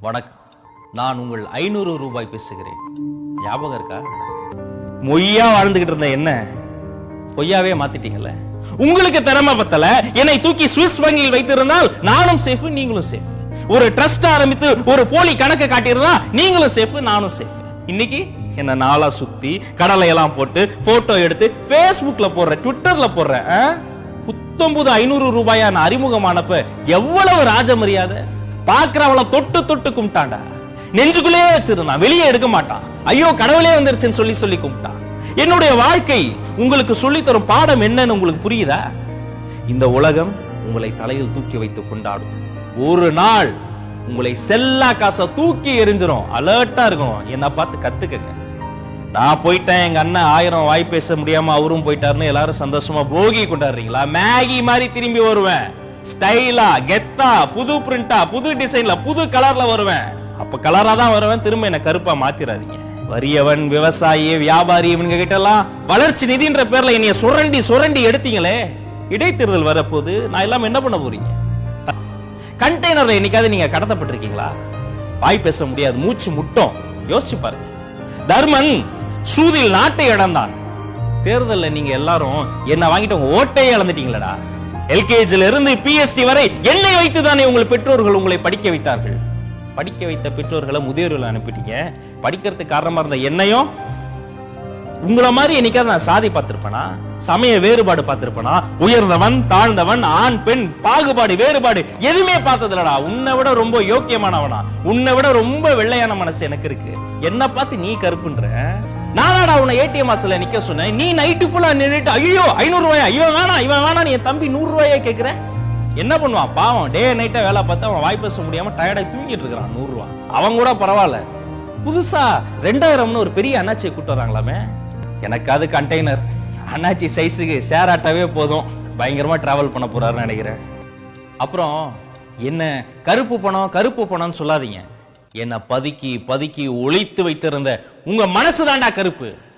வணக்கம். நான் உங்கள் 500 ரூபாய் பேசுகிறேன். ஞாபகம் இருக்கா? மொய்யா வாழ்ந்துகிட்டு இருந்த என்ன பொய்யாவே மாத்திட்டீங்கல்ல. உங்களுக்கு திறமை பத்தல, என்னை தூக்கி சுவிஸ் வங்கியில் வைத்திருந்தால் நானும் சேஃப், நீங்களும் சேஃப். ஒரு ட்ரஸ்ட் ஆரம்பித்து ஒரு போலி கணக்கு காட்டியிருந்தா நீங்களும் சேஃப், நானும் சேஃப். இன்னைக்கு என்ன நாளா சுத்தி கடலை எல்லாம் போட்டு போட்டோ எடுத்து Facebookல போடுற, ட்விட்டர்ல போடுற 500 ரூபாயா நான் அறிமுகமானப்ப எவ்வளவு ராஜ மரியாதை. பாக்குறவள தொட்டு தொட்டு கும்பிட்டாண்டா. நெஞ்சுக்குள்ளே வச்சிருந்தான், வெளியே எடுக்க மாட்டான். ஐயோ கடவுளே வந்துருச்சுன்னு சொல்லி சொல்லி கும்பிட்டான். என்னுடைய வாழ்க்கை உங்களுக்கு சொல்லி தரும் பாடம் என்னன்னு உங்களுக்கு புரியுதா? இந்த உலகம் உங்களை தலையில் தூக்கி வைத்து கொண்டாடும். ஒரு நாள் உங்களை செல்லா காசை தூக்கி எரிஞ்சிரும். அலர்ட்டா இருக்கணும். என்ன பார்த்து கத்துக்கங்க. நான் போயிட்டேன், எங்க அண்ணன் 1000 வாய் பேச முடியாம அவரும் போயிட்டாருன்னு எல்லாரும் சந்தோஷமா போகி கொண்டாடுறீங்களா? மேகி மாதிரி திரும்பி வருவேன். ஸ்டைலா, கெத்தா, புது பிரிண்டா, புது டிசைன்ல, புது கலர்ல வருவேன். அப்ப கலரா தான் வருவேன். திரும்ப என்ன கருப்பா மாத்திராதீங்க. வறியவன், விவசாயி, வியாபாரி இவங்க கிட்ட எல்லாம் வளர்ச்சி நிதின்ற பேர்ல என்னைய சுரண்டி சுரண்டி எடுத்தீங்களே. இடைத்தேர்தல் வரப்போது நான் எல்லாம் என்ன பண்ண போறீங்க? கண்டெய்னர்ல என்னைக்காவது நீங்க கடத்தப்பட்டிருக்கீங்களா? வாய் பேச முடியாது, மூச்சு முட்டும். யோசிச்சு பாருங்க. தர்மன் சூதில் நாட்டை இழந்தான். தேர்தல்ல நீங்க எல்லாரும் என்ன வாங்கிட்டு உங்க ஓட்டையே இழந்துட்டீங்களடா. எல்கேஜில இருந்து பிஎஸ்டி வரை என்னை வைத்து தானே உங்கள் பெற்றோர்கள் உங்களை படிக்க வைத்தார்கள். படிக்க வைத்த பெற்றோர்களை முதியோர்கள் அனுப்பிட்டீங்க. படிக்கிறதுக்கு காரணமா இருந்த என்னையும் உங்களை மாதிரி என்னைக்காவது நான் சாதி பார்த்திருப்பேனா? சமய வேறுபாடு பார்த்திருப்பேனா? உயர்ந்தவன் தாழ்ந்தவன், ஆண் பெண் பாகுபாடு வேறுபாடு எதுவுமே பார்த்ததுலடா. உன்னை விட ரொம்ப யோக்கியமானவனா, உன்னை விட ரொம்ப வெள்ளையான மனசு எனக்கு இருக்கு. என்ன பார்த்து நீ கருப்புன்ற? நானாடா உன்னை ஏடிஎம் வாசல்ல நிக்க சொன்னேன். நீ நைட்டு ஃபுல்லா நின்னுட்டு ஐயோ 500 ரூபாயா, இவன் வேணா நீ என் தம்பி 100 ரூபாயா கேக்குற. என்ன பண்ணுவான் பாவம்? டே நைட்டா வேலை பார்த்து அவன் வாய் பேச முடியாம டயர்டாகி தூங்கிட்டு இருக்கிறான். 100 ரூபா அவன் கூட பரவாயில்ல. புதுசா 2000 ஒரு பெரிய அண்ணாச்சியை கூட்டு வராங்களாமே. எனக்கு அது கண்டெய்னர் அண்ணாச்சி சைஸுக்கு ஷேர் ஆட்டாவே போதும். பயங்கரமா டிராவல் பண்ண போறாருன்னு நினைக்கிறேன். அப்புறம் என்ன கருப்பு பணம்னு சொல்லாதீங்க. என்ன பதுக்கி பதுக்கி ஒளித்து வைத்திருந்த உங்க மனசு தாண்டா கருப்பு.